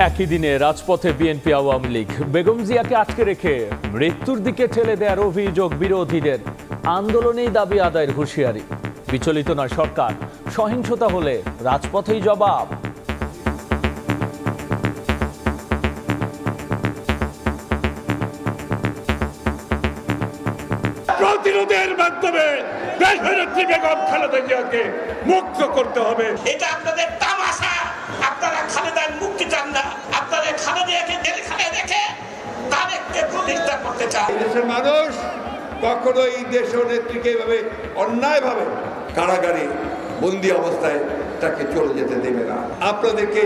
একই দিনে রাজপথে বিএনপি আওয়ামী লীগ। বেগম জিয়াকে আটকে রেখে মৃত্যুর দিকে ঠেলে দেওয়ার অভিযোগ বিরোধীদের। আন্দোলনেই দাবি আদায়ের হুঁশিয়ারি। বিচলিত নয় সরকার, সহিংসতা হলে রাজপথেই জবাব। প্রতিরোধের মাধ্যমে দেশনেত্রী বেগম খালেদা জিয়াকে মুক্ত করতে হবে। এটা আপনাদের তামাশা। আপনারা খালেদার মুক্তি চান না, আপনারা খালেদাকে জেলখানে রেখে তাদেরকে প্রতিষ্ঠা করতে চান। দেশের মানুষ কখনো এই দেশনেত্রীকে এভাবে অন্যায়ভাবে কারাগারে বন্দী অবস্থায় তাকে চলে যেতে দেবে না। আপনাদেরকে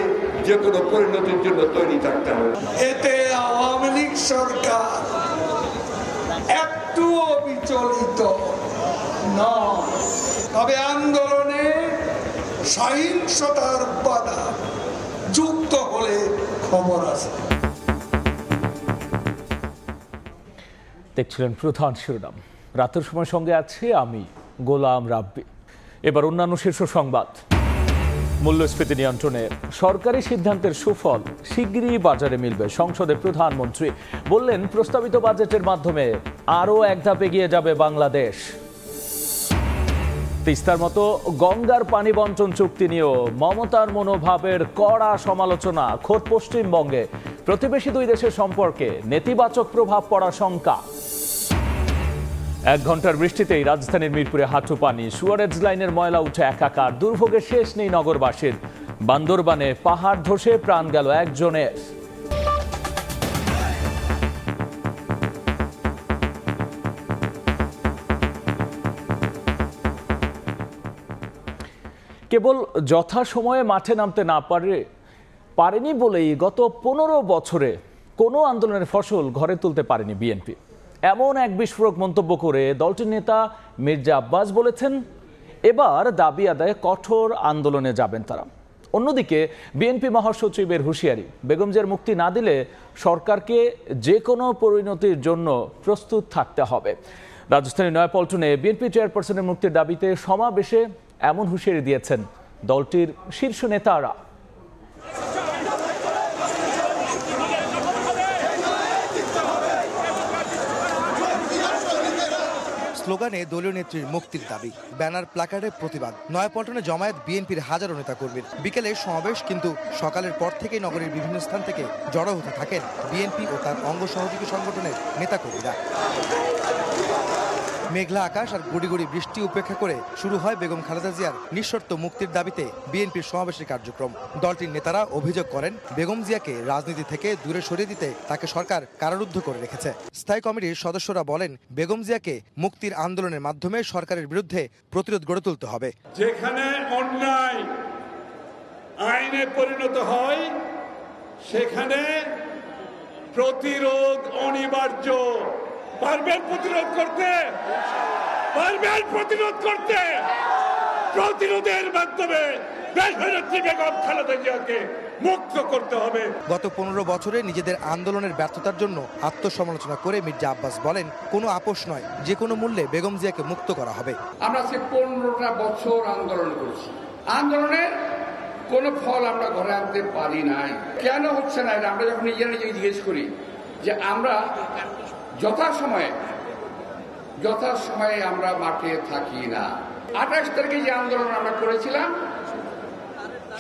যে কোনো পরিণতির জন্য তৈরি থাকতে হবে। এতে আওয়ামী লীগ সরকার একটুও বিচলিত নয়, তবে আন্দোলনে সহিংসতার বাধা যুক্ত হলে খবর আছে। দেখছিলেন প্রধান শিরোনাম। রাতের সময় সঙ্গে আছে আমি গোলাম রাব্বি। এবার অন্যান্য শীর্ষ সংবাদ। মূল্যস্ফীতি নিয়ন্ত্রণে সরকারি সিদ্ধান্তের সুফল শিগগিরই বাজারে মিলবে। সংসদে প্রধানমন্ত্রী বললেন, প্রস্তাবিত বাজেটের মাধ্যমে আরও এক ধাপ এগিয়ে যাবে বাংলাদেশ। তিস্তার মতো গঙ্গার পানি বন্টন চুক্তি নিয়েও মমতার মনোভাবের কড়া সমালোচনা। খোদ পশ্চিমবঙ্গে প্রতিবেশী দুই দেশের সম্পর্কে নেতিবাচক প্রভাব পড়ার শঙ্কা। 1 ঘন্টার বৃষ্টিতেই রাজধানীর মিরপুরে হাঁটু পানি। সুয়ারেজ লাইনের ময়লা উঠে একাকার। দুর্ভোগের শেষ নেই নগরবাসীর। বান্দরবানে পাহাড় ধসে প্রাণ গেল একজনের। কেবল যথাসময়ে মাঠে নামতে না পারেনি বলেই গত 15 বছরে কোনো আন্দোলনের ফসল ঘরে তুলতে পারেনি বিএনপি। এমন এক বিস্ফোরক মন্তব্য করে দলটির নেতা মির্জা আব্বাস বলেছেন, এবার দাবি আদায়ে কঠোর আন্দোলনে যাবেন তারা। অন্যদিকে বিএনপি মহাসচিবের হুঁশিয়ারি, বেগম জিয়ার মুক্তি না দিলে সরকারকে যে কোনো পরিণতির জন্য প্রস্তুত থাকতে হবে। রাজধানীর নয়াপল্টনে বিএনপি চেয়ারপারসনের মুক্তির দাবিতে সমাবেশে এমন হুঁশিয়ারি দিয়েছেন দলটির শীর্ষ নেতারা। স্লোগানে দলীয় নেত্রীর মুক্তির দাবি, ব্যানার প্লাকার্ডে প্রতিবাদ। নয়াপল্টনে জমায়েত বিএনপির হাজারো নেতাকর্মীর। বিকেলে সমাবেশ, কিন্তু সকালের পর থেকেই নগরের বিভিন্ন স্থান থেকে জড়ো হতে থাকেন বিএনপি ও তার অঙ্গ সহযোগী সংগঠনের নেতাকর্মীরা। মেঘলা আকাশ আর গুড়ি গুড়ি বৃষ্টি উপেক্ষা করে শুরু হয় বেগম খালেদা জিয়ার নিঃশর্ত মুক্তির দাবিতে বিএনপির সমাবেশের কার্যক্রম। দলটির নেতারা অভিযোগ করেন, বেগম জিয়াকে রাজনীতি থেকে দূরে সরিয়ে দিতে তাকে সরকার কারারুদ্ধ করে রেখেছে। স্থায়ী কমিটির সদস্যরা বলেন, বেগম জিয়াকে মুক্তির আন্দোলনের মাধ্যমে সরকারের বিরুদ্ধে প্রতিরোধ গড়ে তুলতে হবে। যেখানে অন্যায় আইনে পরিণত হয় সেখানে প্রতিরোধ অনিবার্য। পারবেন প্রতিরোধ করতে? পারবেন প্রতিরোধ করতে? প্রতিরোধের মাধ্যমে দেশনেত্রী বেগম খালেদা জিয়াকে মুক্ত করতে হবে। গত 15 বছরে নিজেদের আন্দোলনের ব্যর্থতার জন্য আত্মসমালোচনা করে মির্জা আব্বাস বলেন, কোনো আপোষ নয়, যে কোনো মূল্যে বেগম জিয়াকে মুক্ত করা হবে। আমরা 15টা বছর আন্দোলন করেছি, আন্দোলনের কোনো ফল আমরা ঘরে আনতে পারি নাই। কেন হচ্ছে না? আমরা যখন নিজেরা নিজেকে জিজ্ঞেস করি যে আমরা যথাসময়ে আমরা মাঠে থাকি না। 28 তারিখে যে আন্দোলন আমরা করেছিলাম,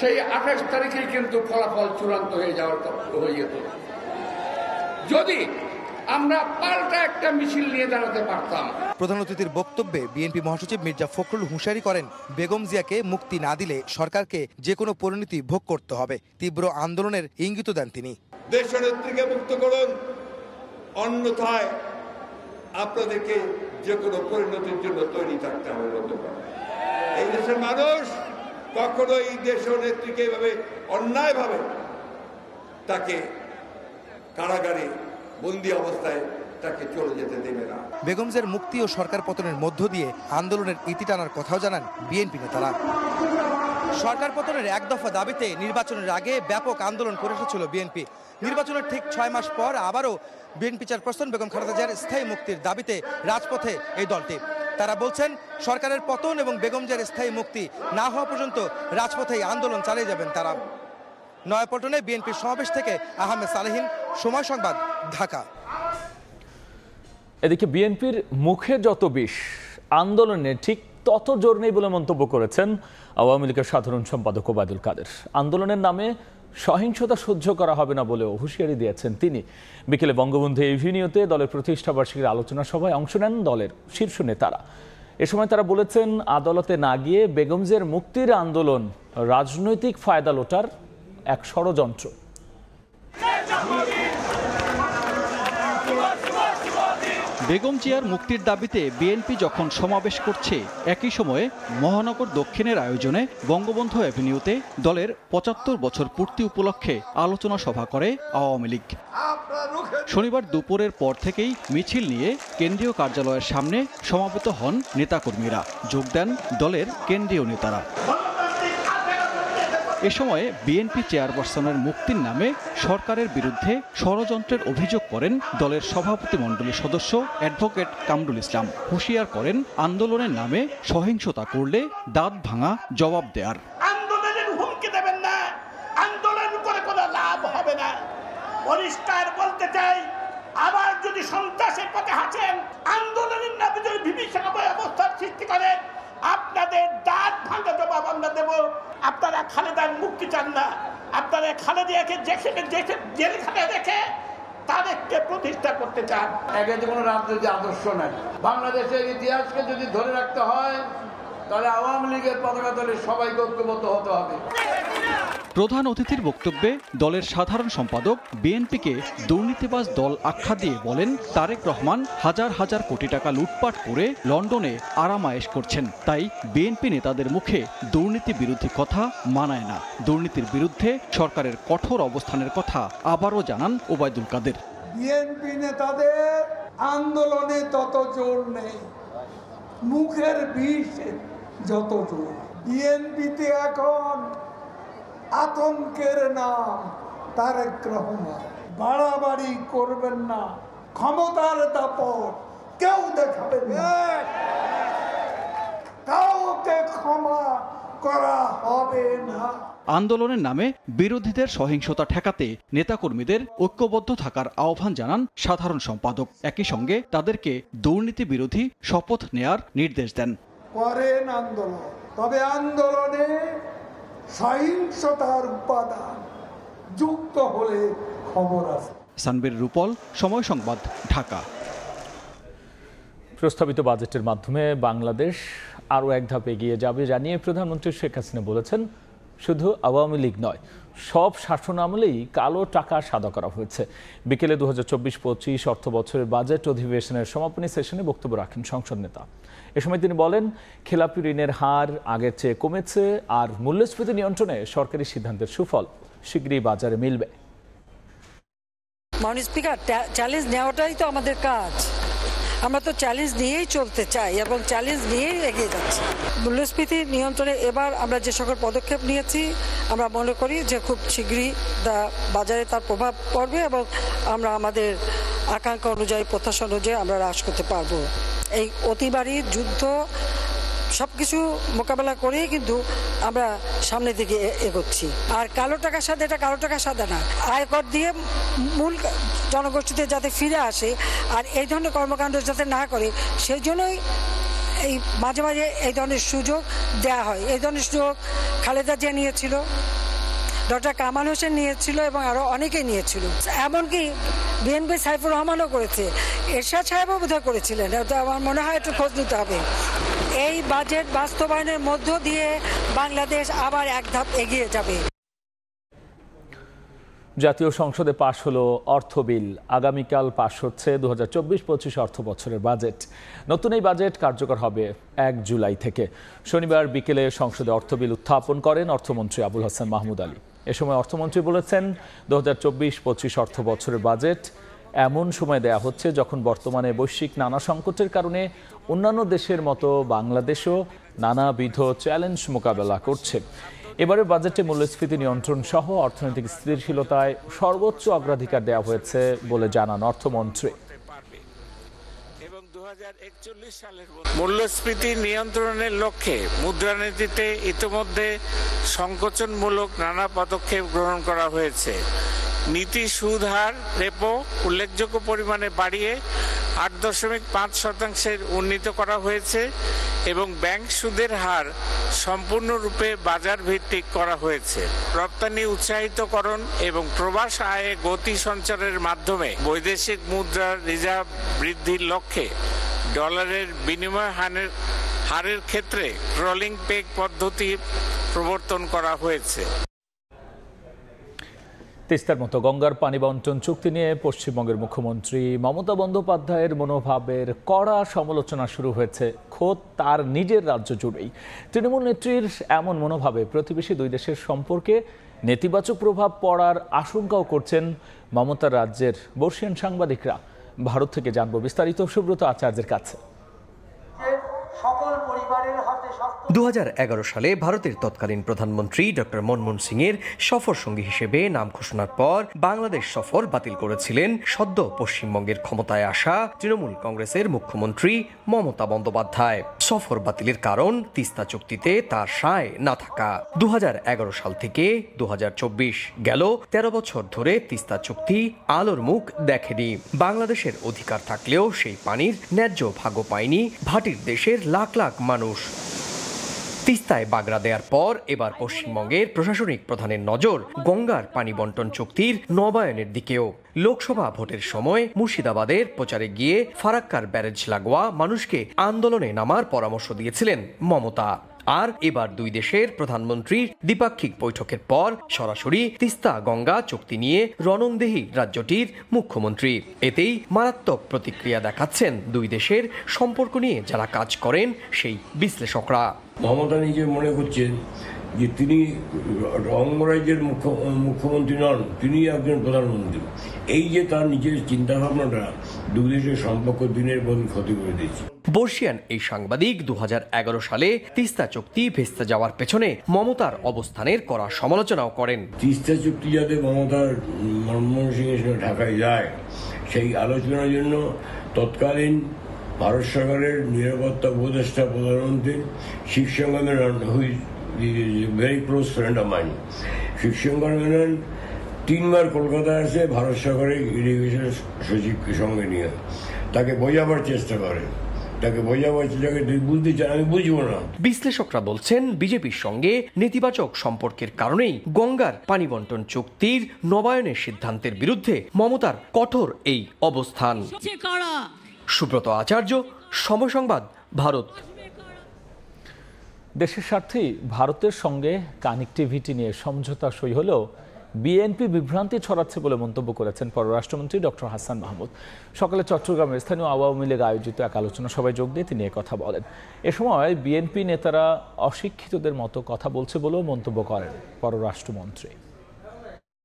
সেই 28 তারিখে কিন্তু ফলাফল চূড়ান্ত হয়ে যেত যদি আমরা পাল্টা একটা মিছিল নিয়ে দাঁড়াতে পারতাম। প্রধান অতিথির বক্তব্যে বিএনপি মহাসচিব মির্জা ফখরুল হুঁশিয়ারি করেন, বেগম জিয়াকে মুক্তি না দিলে সরকারকে যে কোনো পরিণতি ভোগ করতে হবে। তীব্র আন্দোলনের ইঙ্গিত দেন তিনি। দেশনেত্রীকে মুক্ত করুন, অন্যথায় আপনাদেরকে যে কোনো পরিণতির জন্য তৈরি থাকতে হবে। এই দেশের মানুষ কখনো এই দেশনেত্রীকে এভাবে অন্যায়ভাবে তাকে কারাগারে বন্দী অবস্থায় তাকে চলে যেতে দেবে না। বেগম জিয়ার মুক্তি ও সরকার পতনের মধ্য দিয়ে আন্দোলনের ইতি টানার কথাও জানান বিএনপি নেতারা। সরকার পতনের 1 দফা দাবিতে নির্বাচনের আগে ব্যাপক আন্দোলন করে এসেছিল বিএনপি। নির্বাচনের ঠিক 6 মাস পর আবারও বিএনপি চেয়ারপারসন বেগম খালেদা জিয়ার স্থায়ী মুক্তির দাবিতে রাজপথে এই দলটি। তারা বলছেন, সরকারের পতন এবং বেগম জিয়ার স্থায়ী মুক্তি না হওয়া পর্যন্ত রাজপথে আন্দোলন চালিয়ে যাবেন তারা। নয়াপল্টনে বিএনপির সমাবেশ থেকে আহমেদ সালেহীন, সময় সংবাদ, ঢাকা। এদিকে বিএনপির মুখে যত বিষ, আন্দোলনে ঠিক তত জোর নেই বলে মন্তব্য করেছেন আওয়ামী লীগের সাধারণ সম্পাদক ওবায়দুল কাদের। আন্দোলনের নামে সহিংসতা সহ্য করা হবে না বলেও হুঁশিয়ারি দিয়েছেন তিনি। বিকেলে বঙ্গবন্ধু এভিনিউতে দলের প্রতিষ্ঠাবার্ষিকীর আলোচনা সভায় অংশ নেন দলের শীর্ষ নেতারা। এ সময় তারা বলেছেন, আদালতে না গিয়ে বেগমজিয়ার মুক্তির আন্দোলন রাজনৈতিক ফায়দা লোটার এক ষড়যন্ত্র। বেগম জিয়ার মুক্তির দাবিতে বিএনপি যখন সমাবেশ করছে, একই সময়ে মহানগর দক্ষিণের আয়োজনে বঙ্গবন্ধু অ্যাভিনিউতে দলের ৭৫ বছর পূর্তি উপলক্ষে আলোচনা সভা করে আওয়ামী লীগ। শনিবার দুপুরের পর থেকেই মিছিল নিয়ে কেন্দ্রীয় কার্যালয়ের সামনে সমাবেত হন নেতাকর্মীরা, যোগ দেন দলের কেন্দ্রীয় নেতারা। এ সময়ে বিএনপি চেয়ারপারসনের মুক্তির নামে সরকারের বিরুদ্ধে ষড়যন্ত্রের অভিযোগ করেন দলের সভাপতিমণ্ডলীর সদস্য অ্যাডভোকেট কামরুল ইসলাম। হুঁশিয়ার করেন, আন্দোলনের নামে সহিংসতা করলে দাঁত ভাঙা জবাব দেয়ার। আন্দোলনের হুমকি দেবেন না, আন্দোলন করে কোনো লাভ হবে না। পরিষ্কার বলতে চাই, আবার যদি সন্ত্রাসের পথে হাঁটেন, আন্দোলনের নামে যদি বিভীষিকাময় অবস্থার সৃষ্টি করেন, আপনাদের দাঁত ভাঙা জবাব আমরা দেব। আপনারা খালেদার মুক্তি চান না, আপনারা খালেদাকে জেলখানায় রেখে তাদেরকে প্রতিষ্ঠা করতে চান। একে যে কোনো রাজনৈতিক আদর্শ নাই। বাংলাদেশের ইতিহাসকে যদি ধরে রাখতে হয়, তাহলে আওয়ামী লীগের পতাকা দলের সবাইকে ঐক্যবদ্ধ হতে হবে। প্রধান অতিথির বক্তব্যে দলের সাধারণ সম্পাদক বিএনপিকে দুর্নীতিবাজ দল আখ্যা দিয়ে বলেন, তারেক রহমান হাজার হাজার কোটি টাকা লুটপাট করে লন্ডনে আরামায়েশ করছেন, তাই বিএনপি নেতাদের মুখে দুর্নীতি বিরোধী কথা মানায় না। দুর্নীতির বিরুদ্ধে সরকারের কঠোর অবস্থানের কথা আবারও জানান ওবায়দুল কাদের। বিএনপি নেতাদের আন্দোলনে তত জোর নেই, মুখের বিষ যত জোর। বিএনপিতে এখন আতঙ্কের নাম তারেক রহমান। বাড়াবাড়ি করবেন না, ক্ষমতার দাপট কেউ দেখাবেন না, কাউকে ক্ষমা করা হবে না। আন্দোলনের নামে বিরোধীদের সহিংসতা ঠেকাতে নেতাকর্মীদের ঐক্যবদ্ধ থাকার আহ্বান জানান সাধারণ সম্পাদক। একই সঙ্গে তাদেরকে দুর্নীতি বিরোধী শপথ নেয়ার নির্দেশ দেন। করেন আন্দোলন, তবে আন্দোলনে সহিংসতার উপাদান যুক্ত হলে খবর আছে। সানবীর রূপল, সময় সংবাদ, ঢাকা। প্রস্তাবিত বাজেটের মাধ্যমে বাংলাদেশ আরও এক ধাপ এগিয়ে যাবে জানিয়ে প্রধানমন্ত্রী শেখ হাসিনা বলেছেন, শুধু আওয়ামী লীগ নয়, সব শাসন আমলেই কালো টাকা সাদা করা হয়েছে। বিকেলে 2024-25 অর্থ বছরের বাজেট অধিবেশনের সমাপনী সেশনে বক্তব্য রাখেন সংসদ নেতা। এ সময় তিনি বলেন, খেলাপি ঋণের হার আগের চেয়ে কমেছে, আর মূল্যস্ফীতি নিয়ন্ত্রণে সরকারি সিদ্ধান্তের সুফল শীঘ্রই বাজারে মিলবে। মাননীয় স্পিকার, চ্যালেঞ্জ নেওয়াটাই তো আমাদের কাজ। আমরা তো চ্যালেঞ্জ নিয়েই চলতে চাই এবং চ্যালেঞ্জ নিয়েই এগিয়ে যাচ্ছি। মূল্যস্ফীতি নিয়ন্ত্রণে এবার আমরা যে সকল পদক্ষেপ নিয়েছি, আমরা মনে করি যে খুব শীঘ্রই বাজারে তার প্রভাব পড়বে এবং আমরা আমাদের আকাঙ্ক্ষা অনুযায়ী, প্রত্যাশা অনুযায়ী আমরা হ্রাস করতে পারবো। এই অতিবারী যুদ্ধ সবকিছু মোকাবেলা করেই কিন্তু আমরা সামনের দিকে এগোচ্ছি। আর কালো টাকার সাথে, এটা কালো টাকার সাথে না, আয়কর দিয়ে মূল জনগোষ্ঠীতে যাতে ফিরে আসে আর এই ধরনের কর্মকাণ্ড যাতে না করে, সেই জন্যই এই মাঝে মাঝে এই ধরনের সুযোগ দেওয়া হয়। এই ধরনের সুযোগ খালেদা জিয়া নিয়েছিল, ডক্টর কামাল হোসেন নিয়েছিল এবং আরও অনেকেই নিয়েছিল। এমনকি বিএনপি সাইফুর রহমানও করেছে, এরশাদ সাহেবও বোধহয় করেছিলেন। আমার মনে হয় একটু খোঁজ নিতে হবে। এই বাজেট বাস্তবায়নের মধ্য দিয়ে বাংলাদেশ আবার এক ধাপ এগিয়ে যাবে। জাতীয় সংসদে পাশ হলো অর্থ বিল। আগামীকাল পাশ হচ্ছে 2024-25 অর্থ বছরের বাজেট। নতুন এই বাজেট কার্যকর হবে 1 জুলাই থেকে। শনিবার বিকেলে সংসদে অর্থ বিল উত্থাপন করেন অর্থমন্ত্রী আবুল হাসান মাহমুদ আলী। এ সময় অর্থমন্ত্রী বলেছেন, 2024-25 অর্থ বছরের বাজেট এমন সময় দেয়া হচ্ছে যখন বর্তমানে বৈশ্বিক নানা সংকটের কারণে অন্যান্য দেশের মতো বাংলাদেশও নানাবিধ চ্যালেঞ্জ মোকাবেলা করছে। এবারের বাজেটে মূল্যস্ফীতি নিয়ন্ত্রণ সহ অর্থনৈতিক স্থিতিশীলতায় সর্বোচ্চ অগ্রাধিকার দেওয়া হয়েছে বলে জানান অর্থমন্ত্রী। এবং 2041 সালের মূল্যস্ফীতি নিয়ন্ত্রণের লক্ষ্যে মুদ্রানীতিতে ইতিমধ্যে সংকোচনমূলক নানা পদক্ষেপ গ্রহণ করা হয়েছে। নীতি সুদ হার রেপো উল্লেখযোগ্য পরিমাণে বাড়িয়ে 8.5% উন্নীত করা হয়েছে এবং ব্যাংক সুদের হার সম্পূর্ণরূপে বাজার ভিত্তিক করা হয়েছে। রপ্তানি উৎসাহিতকরণ এবং প্রবাস আয়ে গতি সঞ্চারের মাধ্যমে বৈদেশিক মুদ্রার রিজার্ভ বৃদ্ধির লক্ষ্যে ডলারের বিনিময় হারের ক্ষেত্রে রোলিং পেগ পদ্ধতি প্রবর্তন করা হয়েছে। তিস্তার মতো গঙ্গার পানি বন্টন চুক্তি নিয়ে পশ্চিমবঙ্গের মুখ্যমন্ত্রী মমতা বন্দ্যোপাধ্যায়ের মনোভাবের কড়া সমালোচনা শুরু হয়েছে খোদ তার নিজের রাজ্য জুড়েই। তৃণমূল নেত্রীর এমন মনোভাবে প্রতিবেশী দুই দেশের সম্পর্কে নেতিবাচক প্রভাব পড়ার আশঙ্কাও করছেন মমতার রাজ্যের বর্ষিয়ান সাংবাদিকরা। ভারত থেকে জানবো বিস্তারিত সুব্রত আচার্যের কাছে। 2011 সালে ভারতের তৎকালীন প্রধানমন্ত্রী ডক্টর মনমোহন সিং এর সফর সঙ্গী হিসেবে নাম ঘোষণার পর বাংলাদেশ সফর বাতিল করেছিলেন সদ্য পশ্চিমবঙ্গের ক্ষমতায় আসা তৃণমূল কংগ্রেসের মুখ্যমন্ত্রী মমতা বন্দ্যোপাধ্যায়। সফর বাতিলের কারণ তিস্তা চুক্তিতে তার সায় না থাকা। 2011 সাল থেকে 2024 গেল 13 বছর ধরে তিস্তা চুক্তি আলোর মুখ দেখেনি। বাংলাদেশের অধিকার থাকলেও সেই পানির ন্যায্য ভাগ্য পায়নি ভাটির দেশের লাখ লাখ মানুষ। তিস্তায় বাগড়া দেওয়ার পর এবার পশ্চিমবঙ্গের প্রশাসনিক প্রধানের নজর গঙ্গার পানি বন্টন চুক্তির নবায়নের দিকেও। লোকসভা ভোটের সময় মুর্শিদাবাদের প্রচারে গিয়ে ফারাক্কার ব্যারেজ লাগোয়া মানুষকে আন্দোলনে নামার পরামর্শ দিয়েছিলেন মমতা। আর এবার দুই দেশের প্রধানমন্ত্রীর দ্বিপাক্ষিক বৈঠকের পর সরাসরি তিস্তা গঙ্গা চুক্তি নিয়ে রণংদেহী রাজ্যটির মুখ্যমন্ত্রী। এতেই মারাত্মক প্রতিক্রিয়া দেখাচ্ছেন দুই দেশের সম্পর্ক নিয়ে যারা কাজ করেন সেই বিশ্লেষকরা। মমতা নিজে মনে করছেন যে তিনি অঙ্গরাজ্যের মুখ্যমন্ত্রী নন, তিনি একজন প্রধানমন্ত্রী। এই যে তার নিজের চিন্তাভাবনাটা দুই দেশের সম্পর্ক দিনের পর ক্ষতি করে দিয়েছে। বর্ষিয়ান এই সাংবাদিক 2011 সালে তিস্তা চুক্তি ভেস্তে যাওয়ার পেছনে মমতার অবস্থানের কড়া সমালোচনাও করেন। তিস্তা চুক্তি যাতে মমতার মনমোহন সিং এর সঙ্গে ঢাকায় যায় সেই আলোচনার জন্য তৎকালীন ভারত সরকারের নিরাপত্তা উপদেষ্টা প্রধানমন্ত্রী Shivshankar who's very close friend of mine, Shivshankar Menon 3 বার কলকাতায় আসে ভারত সরকারের ইরিগেশন সচিবকে সঙ্গে নিয়ে তাকে বোঝাবার চেষ্টা করে। বিশ্লেষকরা বলছেন বিজেপির সঙ্গে নেতিবাচক সম্পর্কের কারণেই গঙ্গার পানি বন্টন চুক্তির নবায়নের সিদ্ধান্তের বিরুদ্ধে মমতার কঠোর এই অবস্থান। সুব্রত আচার্য, সময় সংবাদ, ভারত। দেশের স্বার্থেই ভারতের সঙ্গে কানেক্টিভিটি নিয়ে সমঝোতা সই হলেও বিএনপি বিভ্রান্তি ছড়াচ্ছে বলে মন্তব্য করেছেন পররাষ্ট্রমন্ত্রী ডক্টর হাসান মাহমুদ। সকালে চট্টগ্রামের স্থানীয় আওয়ামী লীগ আয়োজিত এক আলোচনা সভায় যোগ দিয়ে তিনি কথা বলেন। এ সময় বিএনপি নেতারা অশিক্ষিতদের মতো কথা বলছে বলেও মন্তব্য করেন পররাষ্ট্রমন্ত্রী।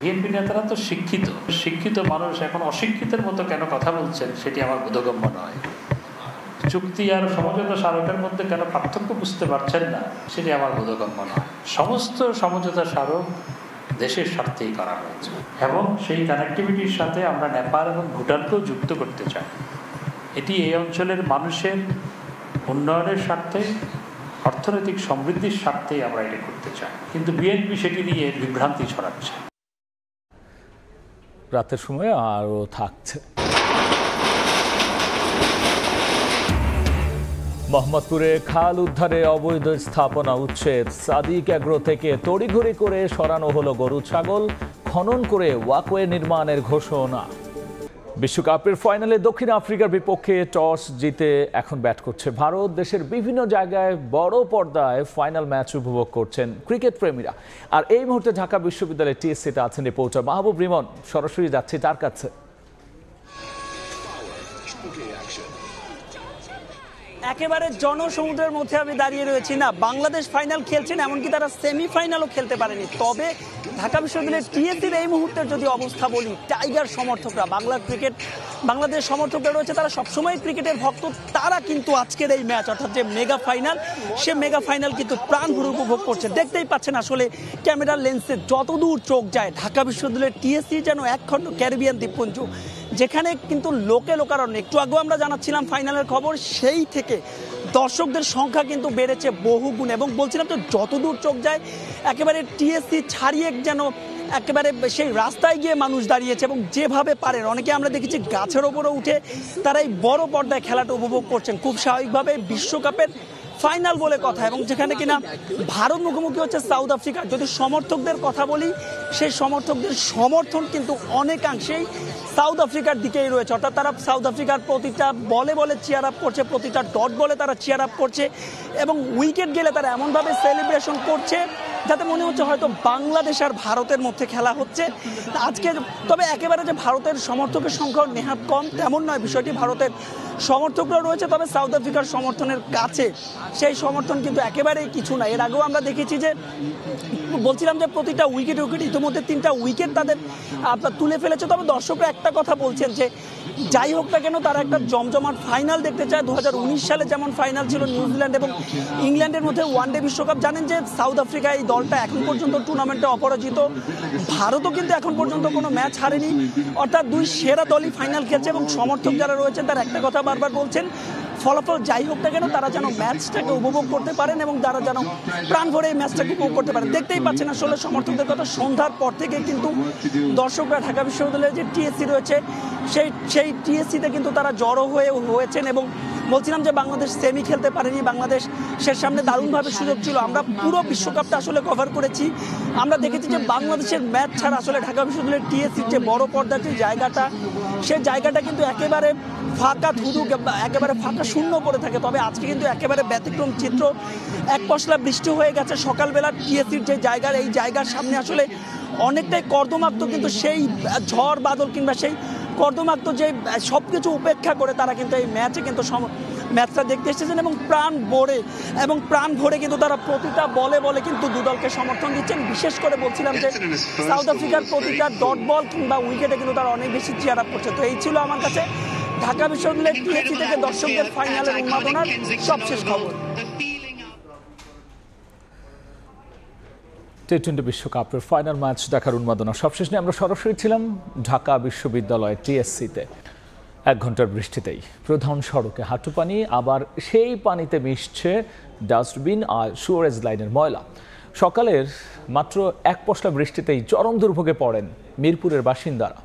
বিএনপি নেতারা তো শিক্ষিত মানুষ এখন অশিক্ষিতের মতো কেন কথা বলছেন সেটি আমার বোধগম্য নয়। চুক্তি আর সমঝোতা স্মারকের মধ্যে কেন পার্থক্য বুঝতে পারছেন না সেটি আমার বোধগম্য নয়। সমস্ত সমঝোতা স্মারক দেশের স্বার্থেই করা হয়েছে এবং সেই কানেক্টিভিটির সাথে আমরা নেপাল এবং ভুটানকেও যুক্ত করতে চাই। এটি এই অঞ্চলের মানুষের উন্নয়নের স্বার্থে, অর্থনৈতিক সমৃদ্ধির স্বার্থেই আমরা এটি করতে চাই, কিন্তু বিএনপি সেটি নিয়ে বিভ্রান্তি ছড়াচ্ছে। রাতের সময় আরও থাকছে। মোহাম্মদপুরে খাল উদ্ধারে অবৈধ স্থাপনা উচ্ছেদ। সাদিক এগ্রো থেকে তড়িঘড়ি করে সরানো হলো গরু ছাগল, খনন করে ওয়াকওয়ে নির্মাণের ঘোষণা। বিশ্বকাপের ফাইনালে দক্ষিণ আফ্রিকার বিপক্ষে টস জিতে এখন ব্যাট করছে ভারত। দেশের বিভিন্ন জায়গায় বড় পর্দায় ফাইনাল ম্যাচ উপভোগ করছেন ক্রিকেট প্রেমীরা। আর এই মুহূর্তে ঢাকা বিশ্ববিদ্যালয়ের টিএসসিতে আছেন রিপোর্টার মাহবুব রিমন। সরাসরি যাচ্ছে তার কাছে। একেবারে জনসমুদ্রের মধ্যে আমি দাঁড়িয়ে রয়েছি। না, বাংলাদেশ ফাইনাল খেলছেন, এমনকি তারা সেমিফাইনালও খেলতে পারেনি। তবে ঢাকা বিশ্ববিদ্যালয়ের টিএসসির এই মুহূর্তের যদি অবস্থা বলি, টাইগার সমর্থকরা বাংলার ক্রিকেট বাংলাদেশ সমর্থকরা রয়েছে তারা সবসময় ক্রিকেটের ভক্ত, তারা কিন্তু আজকের এই ম্যাচ অর্থাৎ যে মেগা ফাইনাল, সে মেগা ফাইনাল কিন্তু প্রাণ ভরে উপভোগ করছে। দেখতেই পাচ্ছেন আসলে ক্যামেরার লেন্সে যতদূর চোখ যায় ঢাকা বিশ্ববিদ্যালয়ের টিএসসি যেন একখণ্ড ক্যারিবিয়ান দ্বীপপুঞ্জ, যেখানে কিন্তু লোকে লোকারণ্য। একটু আগেও আমরা জানাচ্ছিলাম ফাইনালের খবর, সেই থেকে দর্শকদের সংখ্যা কিন্তু বেড়েছে বহুগুণ, এবং বলছিলাম তো যতদূর চোখ যায় একেবারে টিএসসি ছাড়িয়ে যেন একেবারে সেই রাস্তায় গিয়ে মানুষ দাঁড়িয়েছে, এবং যেভাবে পারেন অনেকে আমরা দেখেছি গাছের ওপরে উঠে তারা এই বড় পর্দায় খেলাটা উপভোগ করছেন। খুব স্বাভাবিকভাবে বিশ্বকাপের ফাইনাল বলে কথা, এবং যেখানে কিনা ভারত মুখোমুখি হচ্ছে সাউথ আফ্রিকা। যদি সমর্থকদের কথা বলি, সেই সমর্থকদের সমর্থন কিন্তু অনেকাংশেই সাউথ আফ্রিকার দিকেই রয়েছে, অর্থাৎ তারা সাউথ আফ্রিকার প্রতিটা বলে বলে চিয়ার আপ করছে, প্রতিটা ডট বলে তারা চিয়ার আপ করছে, এবং উইকেট গেলে তারা এমনভাবে সেলিব্রেশন করছে যাতে মনে হচ্ছে হয়তো বাংলাদেশ আর ভারতের মধ্যে খেলা হচ্ছে আজকে। তবে একেবারে যে ভারতের সমর্থকের সংখ্যা নেহাত কম তেমন নয় বিষয়টি, ভারতের সমর্থকরা রয়েছে, তবে সাউথ আফ্রিকার সমর্থনের কাছে সেই সমর্থন কিন্তু একেবারেই কিছু না। এর আগেও আমরা দেখেছি যে বলছিলাম যে প্রতিটা উইকেট ইতিমধ্যে 3টা উইকেট তাদের তুলে ফেলেছে। তবে দর্শকরা একটা কথা বলছেন যে যাই হোক না কেন তারা একটা জমজমাট ফাইনাল দেখতে চায়। 2019 সালে যেমন ফাইনাল ছিল নিউজিল্যান্ড এবং ইংল্যান্ডের মধ্যে ওয়ানডে বিশ্বকাপ, জানেন যে সাউথ আফ্রিকা এই দলটা এখন পর্যন্ত টুর্নামেন্টে অপরাজিত, ভারতও কিন্তু এখন পর্যন্ত কোনো ম্যাচ হারেনি, অর্থাৎ দুই সেরা দলই ফাইনাল খেলছে। এবং সমর্থক যারা রয়েছেন তারা একটা কথা বারবার বলছেন, ফলাফল যাই হোক না কেন তারা যেন ম্যাচটাকে উপভোগ করতে পারেন এবং তারা যেন প্রাণ ভরে এই ম্যাচটাকে উপভোগ করতে পারেন। দেখতেই পাচ্ছেন আসলে সমর্থকদের কথা, সন্ধ্যার পর থেকে কিন্তু দর্শকরা ঢাকা বিশ্ববিদ্যালয়ের যে টিএসসি রয়েছে সেই টিএসসিতে কিন্তু তারা জড়ো হয়েছেন। এবং বলছিলাম যে বাংলাদেশ সেমি খেলতে পারেনি, বাংলাদেশ সে সামনে দারুণভাবে সুযোগ ছিল। আমরা পুরো বিশ্বকাপটা আসলে কভার করেছি, আমরা দেখেছি যে বাংলাদেশের ম্যাচ ছাড়া আসলে ঢাকা বিশ্ববিদ্যালয়ের টিএসসির যে বড় পর্দার যে জায়গাটা, সেই জায়গাটা কিন্তু একেবারে ফাঁকা, ধুধু একেবারে ফাঁকা শূন্য পড়ে থাকে। তবে আজকে কিন্তু একেবারে ব্যতিক্রম চিত্র, এক পশলা বৃষ্টি হয়ে গেছে সকালবেলা টিএসসির যে জায়গার, এই জায়গার সামনে আসলে অনেকটাই কর্দমাক্ত, কিন্তু সেই ঝড় বাদল কিংবা সেই কর্দমাক্ত যে সব কিছু উপেক্ষা করে তারা কিন্তু এই ম্যাচে কিন্তু ম্যাচটা দেখতে এসেছেন এবং প্রাণ ভরে কিন্তু তারা প্রতিটা বলে বলে কিন্তু দুদলকে সমর্থন দিচ্ছেন। বিশেষ করে বলছিলাম যে সাউথ আফ্রিকার প্রতিটা ডট বল কিংবা উইকেটে কিন্তু তারা অনেক বেশি চিয়ার আপ করছে। তো এই ছিল আমার কাছে ঢাকা বিশ্ববিদ্যালয়ের টিএসসি থেকে দর্শকদের ফাইনালের উন্মাদনার সবশেষ খবর। টি-20 বিশ্বকাপের ফাইনাল ম্যাচ দেখার উন্মাদনা সবশেষ নিয়ে আমরা সরাসরি ছিলাম ঢাকা বিশ্ববিদ্যালয়ের টিএসসিতে। 1 ঘন্টার বৃষ্টিতেই প্রধান সড়কে হাঁটু পানি, আবার সেই পানিতে মিশছে ডাস্টবিন আর সুয়ারেজ লাইনের ময়লা। সকালের মাত্র 1 পশলা বৃষ্টিতেই চরম দুর্ভোগে পড়েন মিরপুরের বাসিন্দারা।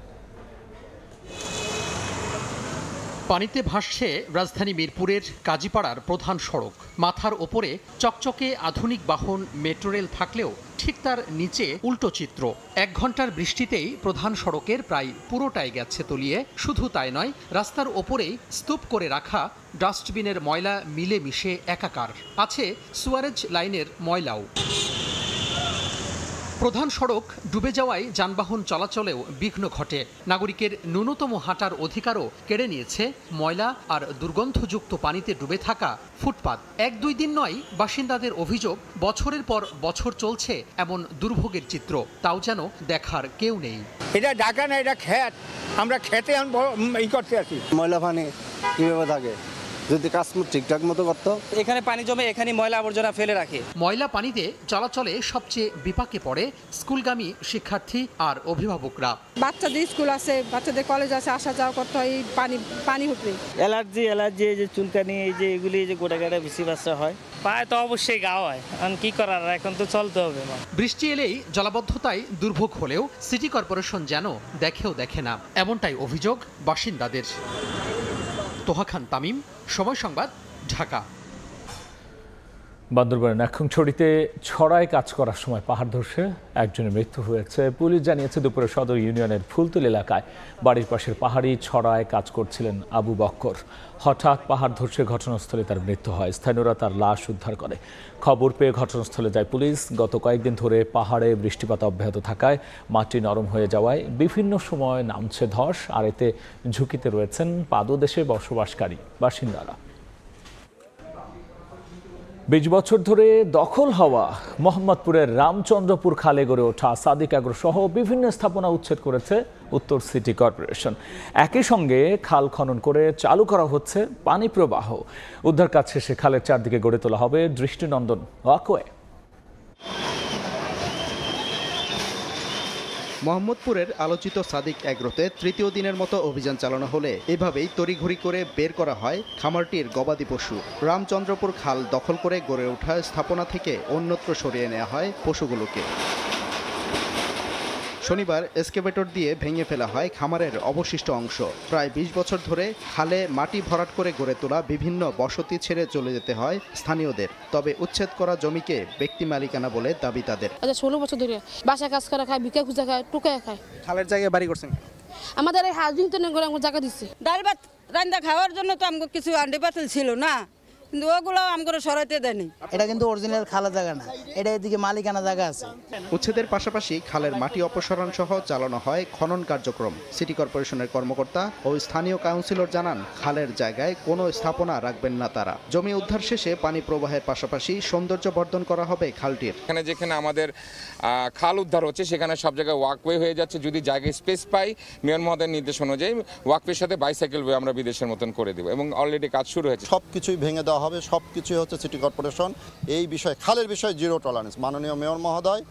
পানিতে ভাসছে রাজধানী মিরপুরের কাজীপাড়ার প্রধান সড়ক। মাথার ওপরে চকচকে আধুনিক বাহন মেট্রো রেল থাকলেও ঠিক তার নিচে উল্টো চিত্র। 1 ঘন্টার বৃষ্টিতেই প্রধান সড়কের প্রায় পুরোটাই গেছে তলিয়ে। শুধু তাই নয়, রাস্তার ওপরেই স্তূপ করে রাখা ডাস্টবিনের ময়লা মিলে মিশে একাকার। আছে সুয়ারেজ লাইনের ময়লাও। প্রধান সড়ক ডুবে যাওয়ায় যানবাহন চলাচলেও বিঘ্ন ঘটে। নাগরিকের ন্যূনতম হাঁটার অধিকারও কেড়ে নিয়েছে ময়লা আর দুর্গন্ধযুক্ত পানিতে ডুবে থাকা ফুটপাত। 1-2 দিন নয়, বাসিন্দাদের অভিযোগ বছরের পর বছর চলছে এমন দুর্ভোগের চিত্র, তাও যেন দেখার কেউ নেই। এটা ঢাকা না, এটা ক্ষেত, আমরা খেতে করতে আছি। ময়লা পানি কিভাবে থাকে, যদি কাজ ঠিকঠাক মতো করতো। এখানে পানি জমে, এখানে ময়লা আবর্জনা ফেলে রাখে। ময়লা পানিতে চলাচলে সবচেয়ে বিপাকে পড়ে স্কুলগামী শিক্ষার্থী আর অভিভাবকরা। বাচ্চাদের স্কুল আছে, বাচ্চাদের কলেজ আছে, আসা যাওয়া করতে হয় পানি উঠবে। অ্যালার্জি এই যে চুলকানি, এই যে এগুলি যে গোটা গাড়া বেশি বাচ্চা হয়, পায়ে তো অবশ্যই গা হয়, এখন কি করার, এখন তো চলতে হবে। বৃষ্টি এলেই জলাবদ্ধতায় দুর্ভোগ হলেও সিটি কর্পোরেশন যেন দেখেও দেখে না, এমনটাই অভিযোগ বাসিন্দাদের। তোহা খান তামিম, সময় সংবাদ, ঢাকা। বান্দরবানের নাক্ষংছড়িতে ছড়ায় কাজ করার সময় পাহাড় ধসে একজনের মৃত্যু হয়েছে। পুলিশ জানিয়েছে দুপুরে সদর ইউনিয়নের ফুলতুল এলাকায় বাড়ির পাশের পাহাড়ি ছড়ায় কাজ করছিলেন আবু বক্কর। হঠাৎ পাহাড় ধসে ঘটনাস্থলে তার মৃত্যু হয়। স্থানীয়রা তার লাশ উদ্ধার করে। খবর পেয়ে ঘটনাস্থলে যায় পুলিশ। গত কয়েকদিন ধরে পাহাড়ে বৃষ্টিপাত অব্যাহত থাকায় মাটি নরম হয়ে যাওয়ায় বিভিন্ন সময় নামছে ধস, আর এতে ঝুঁকিতে রয়েছেন পাদদেশে বসবাসকারী বাসিন্দারা। 20 বছর ধরে দখল হওয়া মোহাম্মদপুরের রামচন্দ্রপুর খালে গড়ে ওঠা সাদিক অ্যাগ্রো সহ বিভিন্ন স্থাপনা উচ্ছেদ করেছে উত্তর সিটি কর্পোরেশন। একই সঙ্গে খাল খনন করে চালু করা হচ্ছে পানি প্রবাহ। উদ্ধার কাজ শেষে খালের চারদিকে গড়ে তোলা হবে দৃষ্টিনন্দন ওয়াকওয়ে। মোহাম্মদপুরের আলোচিত সাদিক অ্যাগ্রোতে তৃতীয় দিনের মতো অভিযান চালানো হলে এভাবেই তড়িঘড়ি করে বের করা হয় খামারটির গবাদি পশু। রামচন্দ্রপুর খাল দখল করে গড়ে ওঠা স্থাপনা থেকে অন্যত্র সরিয়ে নেওয়া হয় পশুগুলোকে। শনিবার এসকেভেটর দিয়ে ভেঙে ফেলা হয় খামারের অবশিষ্ট অংশ। প্রায় 20 বছর ধরে খালে মাটি ভরাট করে গড়ে তোলা বিভিন্ন বসতি ছেড়ে চলে যেতে হয় স্থানীয়দের। তবে উচ্ছেদ করা জমিকে ব্যক্তি মালিকানা বলে দাবি তাদের। 16 বছর ধরে বাসা কাজ করে খায়, ভিক্ষা খুঁজে খায়, টুকায় খায়। খালের জায়গায় বাড়ি করছেন? আমাদের এই হাউজিং তো করে আমাকে জায়গা দিচ্ছে। ডাল ভাত রান্না খাওয়ার জন্য তো আমাকে কিছু আন্ডে পাতিল ছিল না, কিন্তু ওগুলো আমাকে সরাইতে দেয়নি। এটা কিন্তু অরিজিনাল খালা জায়গা না, এটা এদিকে মালিকানা জায়গা আছে। উচ্ছেদের পাশাপাশি খালের মাটি অপসারণ সহ চালানো হয় খনন কার্যক্রম। সিটি কর্পোরেশনের কর্মকর্তা ও স্থানীয় কাউন্সিলর জানান, খালের জায়গায় কোনো স্থাপনা রাখবেন না তারা। জমি উদ্ধার শেষে পানি প্রবাহের পাশাপাশি সৌন্দর্য বর্ধন করা হবে খালটির। এখানে যেখানে আমাদের খাল উদ্ধার হচ্ছে সেখানে সব জায়গায় ওয়াকওয়ে হয়ে যাচ্ছে। যদি জায়গায় স্পেস পাই, মেয়র মহোদয়ের নির্দেশ অনুযায়ী ওয়াকওয়ের সাথে বাইসাইকেল ওয়ে আমরা বিদেশের মতন করে দেবো এবং অলরেডি কাজ শুরু হয়েছে। সব কিছুই ভেঙে দেওয়া হবে, সব কিছুই হচ্ছে সিটি কর্পোরেশন। এই বিষয়ে খালের বিষয়ে জিরো টলারেন্স। মাননীয় মেয়র মহোদয়,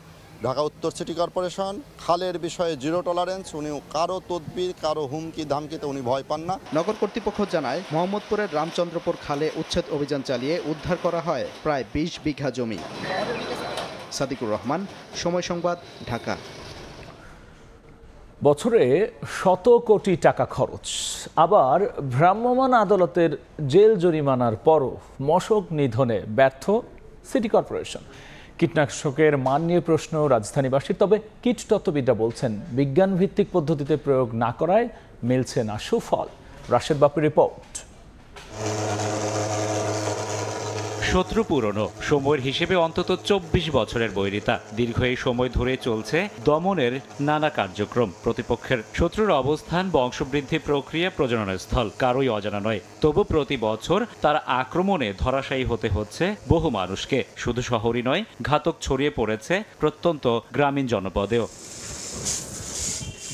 ঢাকা উত্তর সিটি কর্পোরেশন খালের বিষয়ে জিরো টলারেন্স। উনি কারো তদবির, কারো হুমকি ধামকিতে উনি ভয় পান না। নগর কর্তৃপক্ষ জানায়, মোহাম্মদপুরের রামচন্দ্রপুর খালে উচ্ছেদ অভিযান চালিয়ে উদ্ধার করা হয় প্রায় 20 বিঘা জমি। সাদিকুর রহমান, সময় সংবাদ, ঢাকা। বছরে শত কোটি টাকা খরচ, আবার ভ্রাম্যমাণ আদালতের জেল জরিমানার পরও মশক নিধনে ব্যর্থ সিটি কর্পোরেশন। কীটনাশকের মান নিয়ে প্রশ্ন রাজধানীবাসীর। তবে কীটতত্ত্ববিদরা বলছেন, বিজ্ঞান ভিত্তিক পদ্ধতিতে প্রয়োগ না করায় মিলছে না সুফল। রাশেদ বাপির রিপোর্ট। শত্রু পুরনো সময়ের হিসেবে অন্তত 24 বছরের বৈরিতা। দীর্ঘ এই সময় ধরে চলছে দমনের নানা কার্যক্রম। প্রতিপক্ষের শত্রুর অবস্থান, বংশবৃদ্ধি প্রক্রিয়া, প্রজননস্থল কারোই অজানা নয়। তবু প্রতি বছর তার আক্রমণে ধরাশায়ী হতে হচ্ছে বহু মানুষকে। শুধু শহরই নয়, ঘাতক ছড়িয়ে পড়েছে প্রত্যন্ত গ্রামীণ জনপদেও।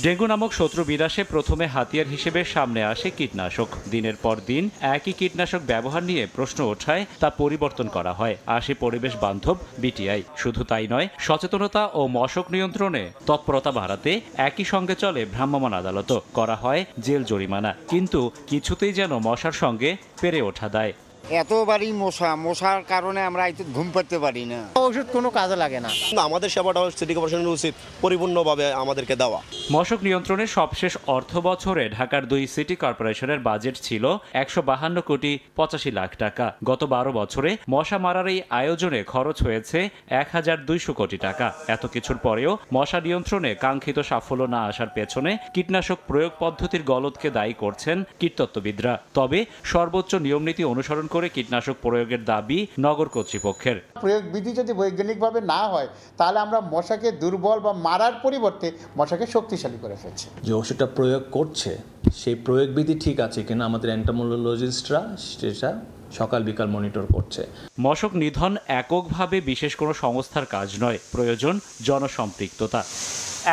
ডেঙ্গু নামক শত্রু বিনাশে প্রথমে হাতিয়ার হিসেবে সামনে আসে কীটনাশক। দিনের পর দিন একই কীটনাশক ব্যবহার নিয়ে প্রশ্ন ওঠায় তা পরিবর্তন করা হয়। আসে পরিবেশ বান্ধব বিটিআই। শুধু তাই নয়, সচেতনতা ও মশক নিয়ন্ত্রণে তৎপরতা বাড়াতে একই সঙ্গে চলে ভ্রাম্যমাণ আদালতও। করা হয় জেল জরিমানা। কিন্তু কিছুতেই যেন মশার সঙ্গে পেরে ওঠা দায়। এতবারই মশার কারণে আমরা ঘুম পাড়তে পারি না। ওষুধ কোনো কাজে লাগে না। আমাদের সেবাটা সিটি কর্পোরেশনের উচিত পরিপূর্ণভাবে আমাদেরকে দেওয়া। মশক নিয়ন্ত্রণে সবশেষ অর্থ বছরে ঢাকার 2 সিটি কর্পোরেশনের বাজেট ছিল 152 কোটি 85 লাখ টাকা। গত 12 বছরে মশা মারার এই আয়োজনে খরচ হয়েছে 1200 কোটি টাকা। এত কিছুর পরেও মশা নিয়ন্ত্রণে কাঙ্ক্ষিত সাফল্য না আসার পেছনে কীটনাশক প্রয়োগ পদ্ধতির গলদকে দায়ী করছেন কীটতত্ত্ববিদরা। তবে সর্বোচ্চ নিয়মনীতি অনুসরণ করে কীটনাশক প্রয়োগের দাবি নগর কর্তৃপক্ষের। প্রয়োগ বিধি যদি বৈজ্ঞানিকভাবে না হয়, তাহলে আমরা মশাকে দুর্বল বা মারার পরিবর্তে মশাকে শক্তিশালী করে ফেলছি। যে ওষুধটা প্রয়োগ করছে সেই প্রয়োগ বিধি ঠিক আছে কিনা আমাদের এন্টোমোলজিস্টরা সেটা সকাল বিকাল মনিটর করছে। মশক নিধন এককভাবে বিশেষ কোনো সংস্থার কাজ নয়, প্রয়োজন জনসম্পৃক্ততা।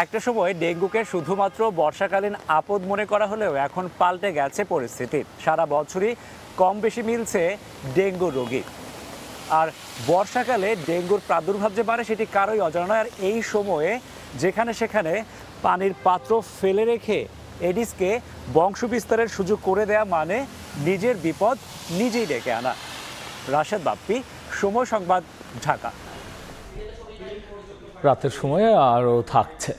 একটা সময় ডেঙ্গুকে শুধুমাত্র বর্ষাকালীন আপদ মনে করা হলেও এখন পাল্টে গেছে পরিস্থিতি। সারা বছরই কম বেশি মিলছে ডেঙ্গু রোগী। আর বর্ষাকালে ডেঙ্গুর প্রাদুর্ভাব যে বাড়ে সেটি কারোই অজানা নয়। আর এই সময়ে যেখানে সেখানে পানির পাত্র ফেলে রেখে এডিসকে বংশবিস্তারের সুযোগ করে দেয়া মানে নিজের বিপদ নিজেই ডেকে আনা। রাশেদ বাপ্পি, সময় সংবাদ, ঢাকা। রাতের সময়ে আরও থাকছে,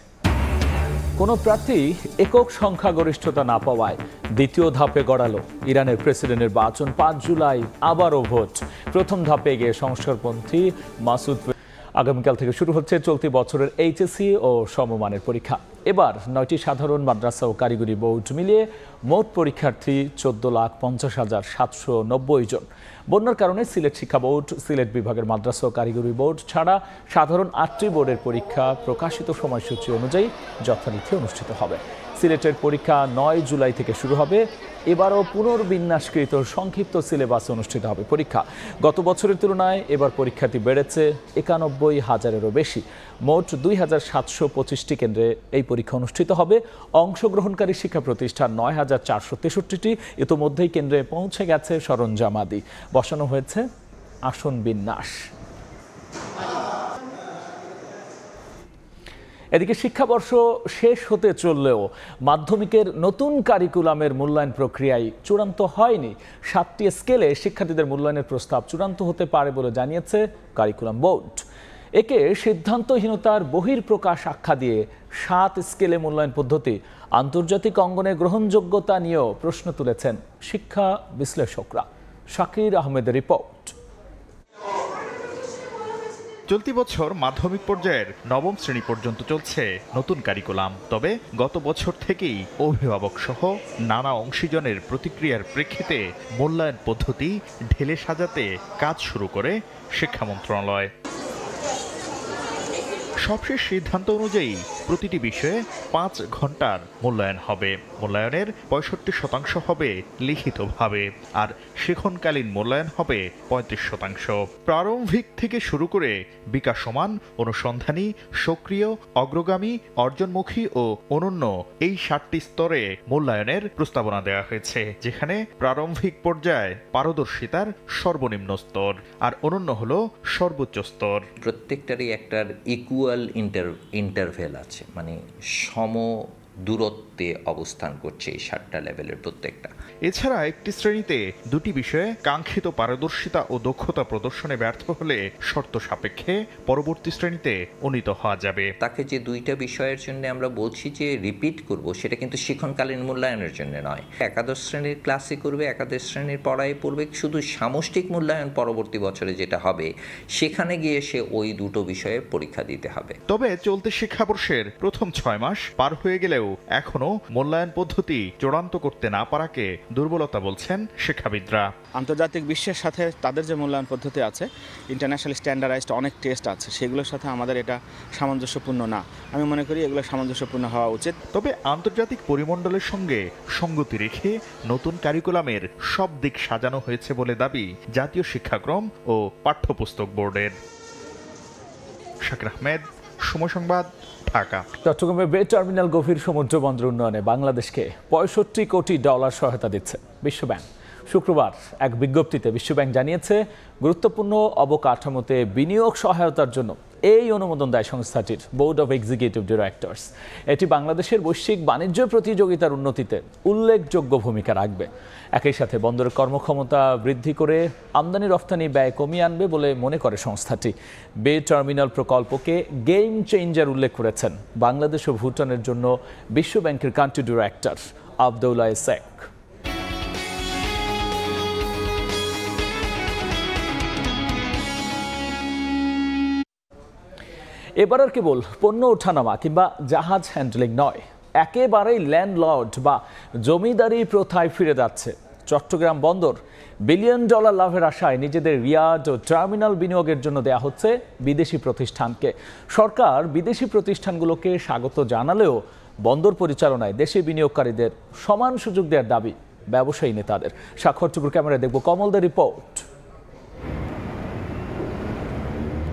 কোনো প্রার্থী একক সংখ্যাগরিষ্ঠতা না পাওয়ায় দ্বিতীয় ধাপে গড়ালো ইরানের প্রেসিডেন্টের নির্বাচন। 5 জুলাই আবারও ভোট। প্রথম ধাপে গিয়ে সংস্কারপন্থী মাসুদ। আগামীকাল থেকে শুরু হচ্ছে চলতি বছরের এইচএসসি ও সমমানের পরীক্ষা। এবার 9টি সাধারণ মাদ্রাসা ও কারিগরি বোর্ড মিলিয়ে মোট পরীক্ষার্থী 14,50,790 জন। বন্যার কারণে সিলেট শিক্ষা বোর্ড, সিলেট বিভাগের মাদ্রাসা ও কারিগরি বোর্ড ছাড়া সাধারণ 8টি বোর্ডের পরীক্ষা প্রকাশিত সময়সূচি অনুযায়ী যথারীতি অনুষ্ঠিত হবে। সিলেটের পরীক্ষা ৯ জুলাই থেকে শুরু হবে। এবারও পুনর্বিন্যাসকৃত সংক্ষিপ্ত সিলেবাসে অনুষ্ঠিত হবে পরীক্ষা। গত বছরের তুলনায় এবার পরীক্ষাটি বেড়েছে ৯১,০০০-এরও বেশি। মোট ২,৭২৫টি কেন্দ্রে এই পরীক্ষা অনুষ্ঠিত হবে। অংশগ্রহণকারী শিক্ষা প্রতিষ্ঠান ৯,৪৬৩টি। ইতোমধ্যেই কেন্দ্রে পৌঁছে গেছে সরঞ্জামাদি, বসানো হয়েছে আসন বিন্যাস। এদিকে শিক্ষাবর্ষ শেষ হতে চললেও মাধ্যমিকের নতুন কারিকুলামের মূল্যায়ন প্রক্রিয়ায় চূড়ান্ত হয়নি। 7টি স্কেলে শিক্ষার্থীদের মূল্যায়নের প্রস্তাব চূড়ান্ত হতে পারে বলে জানিয়েছে কারিকুলাম বোর্ড। একে সিদ্ধান্তহীনতার বহিঃপ্রকাশ আখ্যা দিয়ে 7 স্কেলে মূল্যায়ন পদ্ধতি আন্তর্জাতিক অঙ্গনে গ্রহণযোগ্যতা নিয়েও প্রশ্ন তুলেছেন শিক্ষা বিশ্লেষকরা। শাকির আহমেদের রিপোর্ট। চলতি বছর মাধ্যমিক পর্যায়ের 9ম শ্রেণী পর্যন্ত চলছে নতুন কারিকুলাম। তবে গত বছর থেকেই অভিভাবক সহ নানা অংশীজনের প্রতিক্রিয়ার প্রেক্ষিতে মূল্যায়ন পদ্ধতি ঢেলে সাজাতে কাজ শুরু করে শিক্ষা মন্ত্রণালয়। সবশেষ সিদ্ধান্ত অনুযায়ী প্রতিটি বিষয়ে 5 ঘন্টার মূল্যায়ন হবে। মূল্যায়নের 65% হবে লিখিতভাবে, আর শিক্ষণকালীন মূল্যায়ন হবে 35%। প্রারম্ভিক থেকে শুরু করে বিকাশমান, অনুসন্ধানী, সক্রিয়, অগ্রগামী, অর্জনমুখী ও অনন্য এই 7টি স্তরে মূল্যায়নের প্রস্তাবনা দেওয়া হয়েছে, যেখানে প্রারম্ভিক পর্যায়ে পারদর্শিতার সর্বনিম্ন স্তর আর অনন্য হলো সর্বোচ্চ স্তর। প্রত্যেকটারই একটা ইকুয়াল ইন্টারভেল আছে, মানে সম দূরত্বে অবস্থান করছে এই 7টা লেভেলের প্রত্যেকটা। এছাড়া একটি শ্রেণীতে 2টি বিষয়ে কাঙ্ক্ষিত পারদর্শিতা ও দক্ষতা প্রদর্শনে ব্যর্থ হলে শর্ত সাপেক্ষে পরবর্তী শ্রেণীতে উন্নীত হওয়া যাবে। তাকে যে 2টা বিষয়ের জন্য আমরা বলছি যে রিপিট করব, সেটা কিন্তু শিক্ষণকালীন মূল্যায়নের জন্য নয়। একাদশ শ্রেণীর ক্লাসে করবে, একাদশ শ্রেণীর পড়ায় পড়বে, শুধু সামষ্টিক মূল্যায়ন পরবর্তী বছরে যেটা হবে সেখানে গিয়ে সে ওই 2টো বিষয়ে পরীক্ষা দিতে হবে। তবে চলতি শিক্ষাবর্ষের প্রথম 6 মাস পার হয়ে গেলেও এখনো মূল্যায়ন পদ্ধতি চূড়ান্ত করতে না পারাকে দুর্বলতা বলছেন শিক্ষাবিদরা। আন্তর্জাতিক বিশ্বের সাথে তাদের যে মূল্যায়ন পদ্ধতি আছে, ইন্টারন্যাশনাল স্ট্যান্ডার্ডাইজড অনেক টেস্ট আছে, সেগুলোর সাথে আমাদের এটা সামঞ্জস্যপূর্ণ না। আমি মনে করি এগুলো সামঞ্জস্যপূর্ণ হওয়া উচিত। তবে আন্তর্জাতিক পরিমণ্ডলের সঙ্গে সঙ্গতি রেখে নতুন কারিকুলামের সব দিক সাজানো হয়েছে বলে দাবি জাতীয় শিক্ষাক্রম ও পাঠ্যপুস্তক বোর্ডের। শাকির আহমেদ, সময় সংবাদ, ঢাকা। চট্টগ্রামের বে টার্মিনাল গভীর সমুদ্র বন্দর উন্নয়নে বাংলাদেশকে $65 কোটি সহায়তা দিচ্ছে বিশ্বব্যাংক। শুক্রবার এক বিজ্ঞপ্তিতে বিশ্বব্যাংক জানিয়েছে, গুরুত্বপূর্ণ অবকাঠামোতে বিনিয়োগ সহায়তার জন্য এই অনুমোদন দেয় সংস্থাটির বোর্ড অব এক্সিকিউটিভ ডিরেক্টরস। এটি বাংলাদেশের বৈশ্বিক বাণিজ্য প্রতিযোগিতার উন্নতিতে উল্লেখযোগ্য ভূমিকা রাখবে। একই সাথে বন্দরের কর্মক্ষমতা বৃদ্ধি করে আমদানি রফতানি ব্যয় কমিয়ে আনবে বলে মনে করে সংস্থাটি। বে টার্মিনাল প্রকল্পকে গেম চেঞ্জার উল্লেখ করেছেন বাংলাদেশ ও ভুটানের জন্য বিশ্বব্যাংকের কান্ট্রি ডিরেক্টর আবদুল্লাহ শেখ। এবার আর কেবল পণ্য ওঠানামা কিংবা জাহাজ হ্যান্ডলিং নয়, একেবারেই ল্যান্ডলর্ড বা জমিদারি প্রথায় ফিরে যাচ্ছে চট্টগ্রাম বন্দর। $1 বিলিয়ন লাভের আশায় নিজেদের ইয়ার্ড ও টার্মিনাল বিনিয়োগের জন্য দেয়া হচ্ছে বিদেশি প্রতিষ্ঠানকে। সরকার বিদেশি প্রতিষ্ঠানগুলোকে স্বাগত জানালেও বন্দর পরিচালনায় দেশি বিনিয়োগকারীদের সমান সুযোগ দেওয়ার দাবি ব্যবসায়ী নেতাদের। স্বাক্ষরটুকুর ক্যামেরায় দেখব কমলদের রিপোর্ট।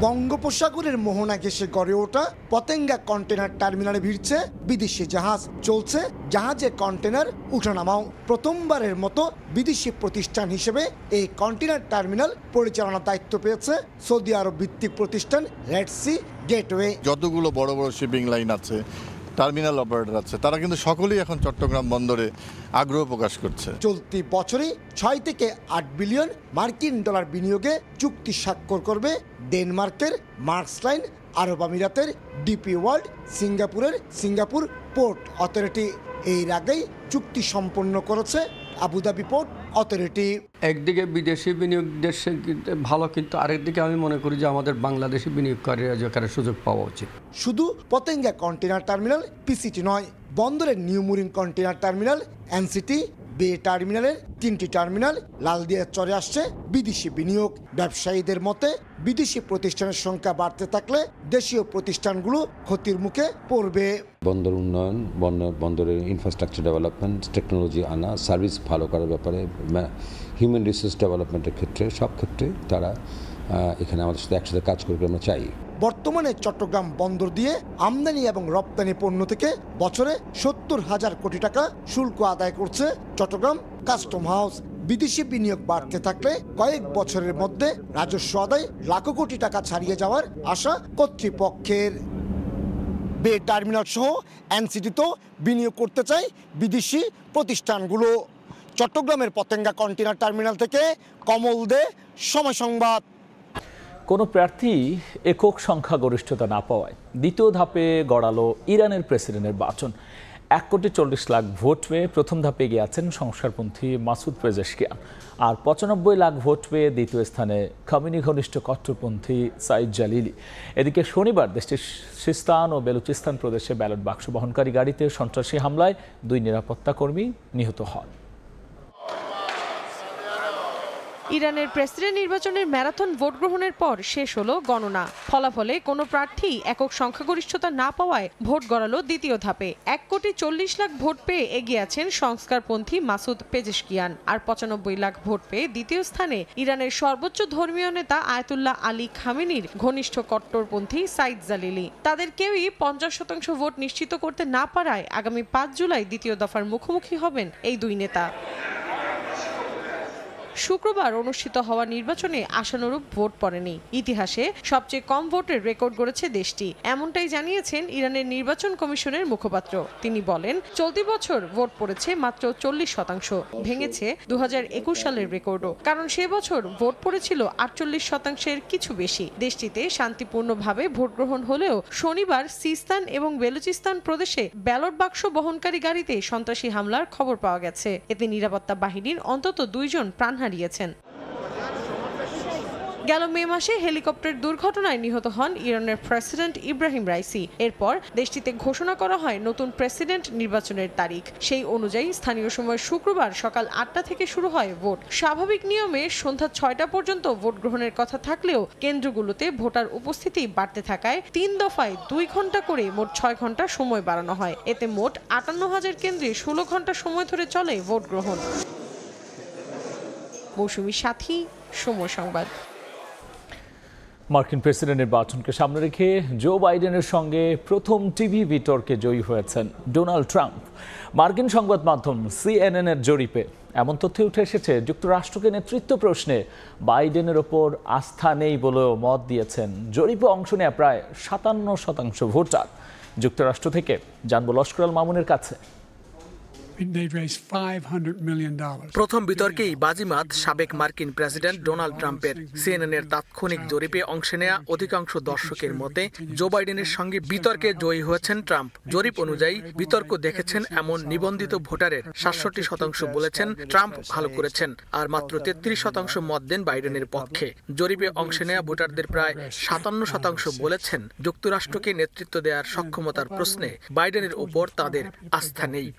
বঙ্গোপসাগরের মোহনা ঘেঁষে গড়ে ওঠা পতেঙ্গা কন্টেনার টার্মিনালে ভিড়ছে বিদেশি জাহাজ। চলছে জাহাজে কন্টেনার উঠানামাও। প্রথমবারের মতো বিদেশি প্রতিষ্ঠান হিসেবে এই কন্টেনার টার্মিনাল পরিচালনার দায়িত্ব পেয়েছে সৌদি আরব ভিত্তিক প্রতিষ্ঠান রেড সি গেটওয়ে। যতগুলো বড় বড় শিপিং লাইন আছে, টার্মিনাল অপারেটর আছে, তারা কিন্তু সকলেই এখন চট্টগ্রাম বন্দরে আগ্রহ প্রকাশ করছে। চলতি বছরে 6 থেকে 8 বিলিয়ন মার্কিন ডলার বিনিয়োগে চুক্তি স্বাক্ষর করবে ডেনমার্কের মার্কসলাইন, আরব আমিরাতের ডিপি ওয়ার্ল্ড, সিঙ্গাপুরের সিঙ্গাপুর পোর্ট অথরিটি। এর আগেই চুক্তি সম্পন্ন করেছে আবুধাবি পোর্ট অথরিটি। একদিকে বিদেশি বিনিয়োগ দেশে ভালো, কিন্তু আরেকদিকে আমি মনে করি যে আমাদের বাংলাদেশি বিনিয়োগকারীরা যেখানে সুযোগ পাওয়া উচিত। শুধু পতেঙ্গা কন্টেনার টার্মিনাল পিসিটি নয়, বন্দরের নিউ মুরিন কন্টেনার টার্মিনাল, এনসিটি, বে টার্মিনালের 3টি টার্মিনাল লালদিয়ার চরে আসছে বিদেশি বিনিয়োগ। ব্যবসায়ীদের মতে বিদেশি প্রতিষ্ঠানের সংখ্যা বাড়তে থাকলে দেশীয় প্রতিষ্ঠানগুলো ক্ষতির মুখে পড়বে। বন্দর উন্নয়ন, বন্দরের ইনফ্রাস্ট্রাকচার ডেভেলপমেন্ট, টেকনোলজি আনা, সার্ভিস ভালো করার ব্যাপারে, হিউম্যান রিসোর্স ডেভেলপমেন্টের ক্ষেত্রে, সব ক্ষেত্রে তারা এখানে আমাদের সাথে একসাথে কাজ করবে আমরা চাই। বর্তমানে চট্টগ্রাম বন্দর দিয়ে আমদানি এবং রপ্তানি পণ্য থেকে বছরে 70,000 কোটি টাকা শুল্ক আদায় করছে চট্টগ্রাম কাস্টম হাউস। বিদেশি বিনিয়োগ বাড়তে থাকলে কয়েক বছরের মধ্যে রাজস্ব আদায় লাখো কোটি টাকা ছাড়িয়ে যাওয়ার আশা কর্তৃপক্ষের। বে টার্মিনাল সহ এনসিটিতেও বিনিয়োগ করতে চায় বিদেশি প্রতিষ্ঠানগুলো। চট্টগ্রামের পতেঙ্গা কন্টেনার টার্মিনাল থেকে কমল দে, সময় সংবাদ। কোনো প্রার্থী একক সংখ্যাগরিষ্ঠতা না পাওয়ায় দ্বিতীয় ধাপে গড়ালো ইরানের প্রেসিডেন্ট নির্বাচন। 1,40,00,000 ভোট পেয়ে প্রথম ধাপে এগিয়ে আছেন সংস্কারপন্থী মাসুদ পেজেশকিয়ান, আর 95 লাখ ভোট পেয়ে দ্বিতীয় স্থানে খামেনি ঘনিষ্ঠ কট্টরপন্থী সাইদ জালিলি। এদিকে শনিবার দেশটির সিস্তান ও বেলুচিস্তান প্রদেশে ব্যালট বাক্স বহনকারী গাড়িতে সন্ত্রাসী হামলায় 2 নিরাপত্তা কর্মী নিহত হন। ইরানের প্রেসিডেন্ট নির্বাচনের ম্যারাথন ভোট গ্রহণের পর শেষ হলো গণনা। ফলাফলে কোনো প্রার্থী একক সংখ্যাগরিষ্ঠতা না পাওয়ায় ভোট গড়ালো দ্বিতীয় ধাপে। 1,40,00,000 ভোট পেয়ে এগিয়ে আছেন সংস্কারপন্থী মাসুদ পেজেশকিয়ান, আর 95 লাখ ভোট পেয়ে দ্বিতীয় স্থানে ইরানের সর্বোচ্চ ধর্মীয় নেতা আয়াতুল্লাহ আলী খামেনির ঘনিষ্ঠ কট্টরপন্থী সাইদ জালিলি। তাদের কেউই 50% ভোট নিশ্চিত করতে না পারায় আগামী 5 জুলাই দ্বিতীয় দফার মুখোমুখি হবেন এই দুই নেতা। শুক্রবার অনুষ্ঠিত হওয়া নির্বাচনে আশানুরূপ ভোট পড়েনি। ইতিহাসে সবচেয়ে কম ভোটের রেকর্ড গড়েছে দেশটি, এমনটাই জানিয়েছেন ইরানের নির্বাচন কমিশনের মুখপাত্র। তিনি বলেন, চলতি বছর ভোট পড়েছে মাত্র 40%, ভেঙেছে 2021 সালের রেকর্ডও। কারণ সে বছর ভোট পড়েছিল 48%-এর কিছু বেশি। দেশটিতে শান্তিপূর্ণভাবে ভোট গ্রহণ হলেও শনিবার সিস্তান এবং বেলুচিস্তান প্রদেশে ব্যালট বাক্স বহনকারী গাড়িতে সন্ত্রাসী হামলার খবর পাওয়া গেছে। এতে নিরাপত্তা বাহিনীর অন্তত 2 জন প্রাণ হারিয়েছেন। গেল মে মাসে হেলিকপ্টার দুর্ঘটনায় নিহত হন ইরানের প্রেসিডেন্ট ইব্রাহিম রাইসি। এরপর দেশটিতে ঘোষণা করা হয় নতুন প্রেসিডেন্ট নির্বাচনের তারিখ। সেই অনুযায়ী স্থানীয় সময় শুক্রবার সকাল 8টা থেকে শুরু হয় ভোট। স্বাভাবিক নিয়মে সন্ধ্যা 6টা পর্যন্ত ভোট গ্রহণের কথা থাকলেও কেন্দ্রগুলোতে ভোটার উপস্থিতি বাড়তে থাকায় 3 দফায় 2 ঘন্টা করে মোট 6 ঘন্টা সময় বাড়ানো হয়। এতে মোট 58,000 কেন্দ্রে 16 ঘন্টা সময় ধরে চলে ভোট গ্রহণ। মৌসুমী সাথী, সময় সংবাদ। মার্কিন প্রেসিডেন্ট নির্বাচনকে সামনে রেখে জো বাইডেনের সঙ্গে প্রথম টিভি বিতর্কে জয়ী হয়েছেন ডোনাল্ড ট্রাম্প। মার্কিন সংবাদ মাধ্যম CNN এর জরিপে এমন তথ্য উঠে এসেছে, যুক্তরাষ্ট্রকে নেতৃত্ব প্রশ্নে বাইডেনের ওপর আস্থা নেই বলেও মত দিয়েছেন জরিপে অংশ নেওয়া প্রায় 57% ভোটার। যুক্তরাষ্ট্র থেকে জানবো লস্কর আল মামুনের কাছে। প্রথম বিতর্কেই বাজিমাত সাবেক মার্কিন প্রেসিডেন্ট ডোনাল্ড ট্রাম্পের। সিএনএনের তাৎক্ষণিক জরিপে অংশ নেয়া অধিকাংশ দর্শকের মতে জো বাইডেনের সঙ্গে বিতর্কে জয়ী হয়েছেন ট্রাম্প। জরিপ অনুযায়ী বিতর্ক দেখেছেন এমন নিবন্ধিত ভোটারের 67% বলেছেন ট্রাম্প ভালো করেছেন, আর মাত্র 33% মত দেন বাইডেনের পক্ষে। জরিপে অংশ নেয়া ভোটারদের প্রায় 57% বলেছেন যুক্তরাষ্ট্রকে নেতৃত্ব দেওয়ার সক্ষমতার প্রশ্নে বাইডেনের ওপর তাদের আস্থা নেই।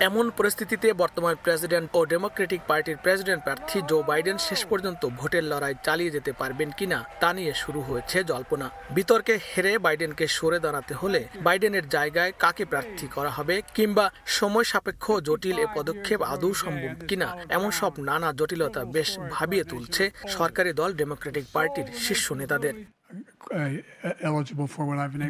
এমন পরিস্থিতিতে বর্তমান প্রেসিডেন্ট ও ডেমোক্রেটিক পার্টির প্রেসিডেন্ট প্রার্থী জো বাইডেন শেষ পর্যন্ত ভোটের লড়াই চালিয়ে যেতে পারবেন কিনা তা নিয়ে শুরু হয়েছে জল্পনা। বিতর্কে হেরে বাইডেনকে সরে দাঁড়াতে হলে বাইডেনের জায়গায় কাকে প্রার্থী করা হবে, কিংবা সময় সাপেক্ষ জটিল এ পদক্ষেপ আদৌ সম্ভব কিনা, এমন সব নানা জটিলতা বেশ ভাবিয়ে তুলছে সরকারি দল ডেমোক্রেটিক পার্টির শীর্ষ নেতাদের।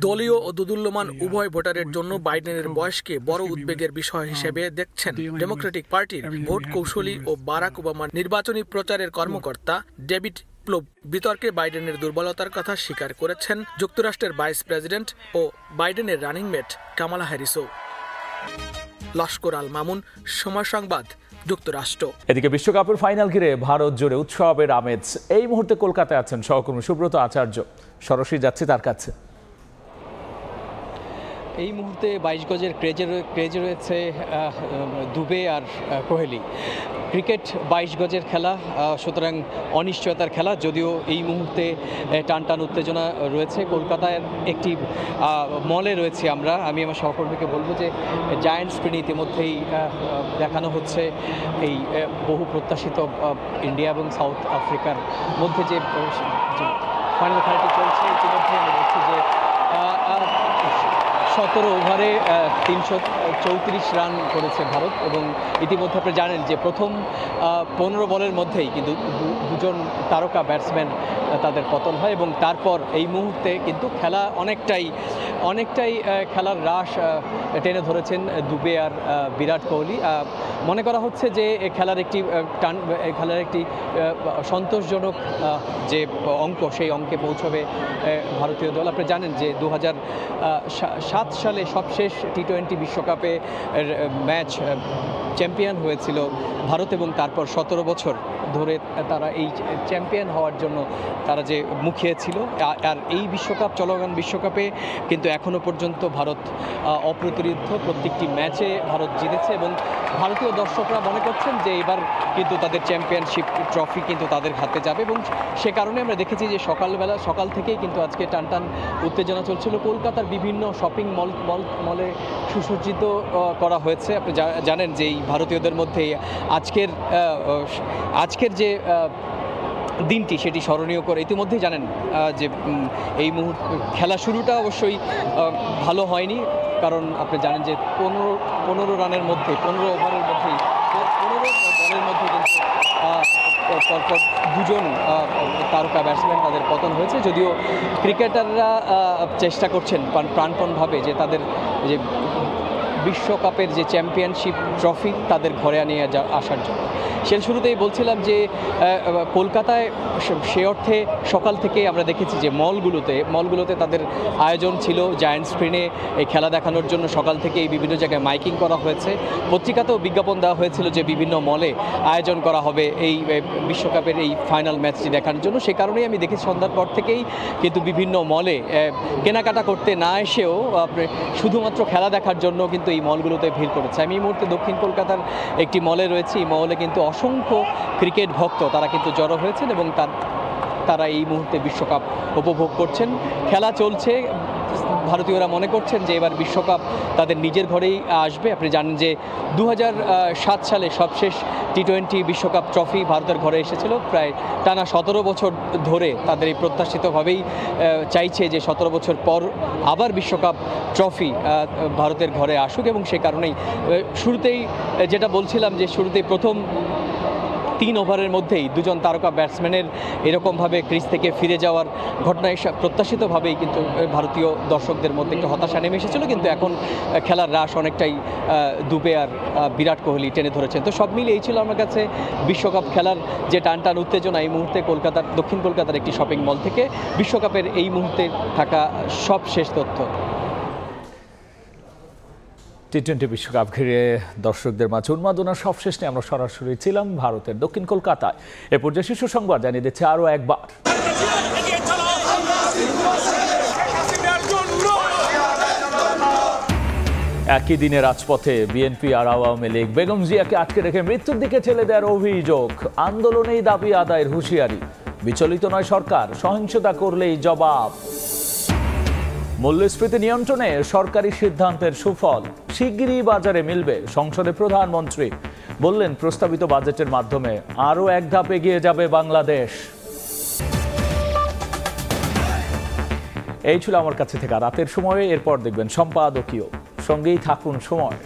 দলীয় ও দোদুল্যমান উভয় ভোটারের জন্য বাইডেনের বয়সকে বড় উদ্বেগের বিষয় হিসেবে দেখছেন ডেমোক্রেটিক পার্টির ভোট কৌশলী ও বারাক ওবামার নির্বাচনী প্রচারের কর্মকর্তা ডেভিড প্লোব। বিতর্কে বাইডেনের দুর্বলতার কথা স্বীকার করেছেন যুক্তরাষ্ট্রের ভাইস প্রেসিডেন্ট ও বাইডেনের রানিং মেট কামালা হ্যারিসও। লস্কর আল মামুন, সময় সংবাদ, যুক্তরাষ্ট্র। এদিকে বিশ্বকাপের ফাইনাল ঘিরে ভারত জুড়ে উৎসবের আমেজ। এই মুহূর্তে কলকাতায় আছেন সহকর্মী সুব্রত আচার্য, সরাসরি যাচ্ছি তার কাছে। এই মুহূর্তে 22 গজের ক্রেজে রয়েছে দুবে আর কোহলি। ক্রিকেট 22 গজের খেলা, সুতরাং অনিশ্চয়তার খেলা। যদিও এই মুহূর্তে টানটান উত্তেজনা রয়েছে। কলকাতায় একটি মলে রয়েছে আমি আমার সহকর্মীকে বলবো যে জায়ান্ট স্ক্রিনে ইতিমধ্যেই দেখানো হচ্ছে এই বহু প্রত্যাশিত ইন্ডিয়া এবং সাউথ আফ্রিকার মধ্যে যে ফাইনাল খেলাটি চলছে। ইতিমধ্যে আমি দেখছি যে 17 ওভারে 334 রান করেছে ভারত এবং ইতিমধ্যে আপনি জানেন যে প্রথম 15 বলের মধ্যেই কিন্তু দুজন তারকা ব্যাটসম্যান তাদের পতন হয় এবং তারপর এই মুহূর্তে কিন্তু খেলা অনেকটাই খেলার রাশ টেনে ধরেছেন দুবে আর বিরাট কোহলি। মনে করা হচ্ছে যে খেলার একটি সন্তোষজনক যে অঙ্ক, সেই অঙ্কে পৌঁছবে ভারতীয় দল। আপনি জানেন যে 2007 সালে সবশেষ টি-20 বিশ্বকাপে ম্যাচ চ্যাম্পিয়ন হয়েছিল ভারত এবং তারপর 17 বছর ধরে তারা এই চ্যাম্পিয়ন হওয়ার জন্য তারা যে মুখিয়ে ছিল। আর এই বিশ্বকাপ, চলমান বিশ্বকাপে কিন্তু এখনও পর্যন্ত ভারত অপ্রতিরোধ্য। প্রত্যেকটি ম্যাচে ভারত জিতেছে এবং ভারতীয় দর্শকরা মনে করছেন যে এবার কিন্তু তাদের চ্যাম্পিয়নশিপ ট্রফি কিন্তু তাদের হাতে যাবে এবং সে কারণে আমরা দেখেছি যে সকাল থেকেই কিন্তু আজকে টানটান উত্তেজনা চলছিল। কলকাতার বিভিন্ন শপিং মলে সুসজ্জিত করা হয়েছে। আপনি জানেন যে এই ভারতীয়দের মধ্যে আজকের যে দিনটি সেটি স্মরণীয় করে ইতিমধ্যেই জানেন যে এই মুহূর্তে খেলা শুরুটা অবশ্যই ভালো হয়নি, কারণ আপনি জানেন যে 15 রানের মধ্যে 15 ওভারের মধ্যেই 15 বলের মধ্যে কিন্তু পরপর দুজন তারকা ব্যাটসম্যান তাদের পতন হয়েছে। যদিও ক্রিকেটাররা চেষ্টা করছেন প্রাণপণভাবে যে তাদের যে বিশ্বকাপের যে চ্যাম্পিয়নশিপ ট্রফি তাদের ঘরে নিয়ে আসার জন্য। সেই শুরুতেই বলছিলাম যে কলকাতায় সে অর্থে সকাল থেকে আমরা দেখেছি যে মলগুলোতে তাদের আয়োজন ছিল। জায়ান্ট স্ক্রিনে এই খেলা দেখানোর জন্য সকাল থেকে এই বিভিন্ন জায়গায় মাইকিং করা হয়েছে। পত্রিকাতেও বিজ্ঞাপন দেওয়া হয়েছিল যে বিভিন্ন মলে আয়োজন করা হবে এই বিশ্বকাপের এই ফাইনাল ম্যাচটি দেখানোর জন্য। সে কারণেই আমি দেখেছি সন্ধ্যার পর থেকেই কিন্তু বিভিন্ন মলে কেনাকাটা করতে না এসেও শুধুমাত্র খেলা দেখার জন্য কিন্তু এই মলগুলোতে ভিড় করেছে। আমি এই মুহূর্তে দক্ষিণ কলকাতার একটি মলে রয়েছি। এই মলে কিন্তু অসংখ্য ক্রিকেট ভক্ত তারা কিন্তু জড়ো হয়েছেন এবং তারা এই মুহূর্তে বিশ্বকাপ উপভোগ করছেন। খেলা চলছে। ভারতীয়রা মনে করছেন যে এবার বিশ্বকাপ তাদের নিজের ঘরেই আসবে। আপনি জানেন যে 2007 সালে সবশেষ টি-20 বিশ্বকাপ ট্রফি ভারতের ঘরে এসেছিল। প্রায় টানা 17 বছর ধরে তাদের এই প্রত্যাশিতভাবেই চাইছে যে 17 বছর পর আবার বিশ্বকাপ ট্রফি ভারতের ঘরে আসুক এবং সে কারণেই শুরুতেই যেটা বলছিলাম যে শুরুতেই প্রথম 3 ওভারের মধ্যেই দুজন তারকা ব্যাটসম্যানের এরকমভাবে ক্রিজ থেকে ফিরে যাওয়ার ঘটনায় প্রত্যাশিতভাবেই কিন্তু ভারতীয় দর্শকদের মধ্যে একটু হতাশা নেমে এসেছিল। কিন্তু এখন খেলার রাশ অনেকটাই দুবে আর বিরাট কোহলি টেনে ধরেছেন। তো সব মিলিয়ে এই ছিল আমার কাছে বিশ্বকাপ খেলার যে টানটান উত্তেজনা। এই মুহূর্তে দক্ষিণ কলকাতার একটি শপিং মল থেকে বিশ্বকাপের এই মুহূর্তে থাকা সব শেষ তথ্য। টি-20 বিশ্বকাপ ঘিরে দর্শকদের মাঝে উন্মাদনা সবশেষ নিয়ে আমরা সরাসরি ছিলাম ভারতের দক্ষিণ কলকাতায়। এ পর্যায়ে শীর্ষ সংবাদ জানিয়ে দিচ্ছে আরও একবার। একই দিনে রাজপথে বিএনপি আর আওয়ামী লীগ। বেগম জিয়াকে আটকে রেখে মৃত্যুর দিকে ঠেলে দেওয়ার অভিযোগ। আন্দোলনেই দাবি আদায়ের হুঁশিয়ারি। বিচলিত নয় সরকার, সহিংসতা করলেই জবাব। মূল্যস্ফীতি নিয়ন্ত্রণে সরকারি সিদ্ধান্তের সুফল শিগগিরই বাজারে মিলবে। সংসদে প্রধানমন্ত্রী বললেন প্রস্তাবিত বাজেটের মাধ্যমে আরও এক ধাপ এগিয়ে যাবে বাংলাদেশ। এই ছিল আমার কাছে থেকে রাতের সময়ে। এরপর দেখবেন সম্পাদকীয়। সঙ্গেই থাকুন সময়।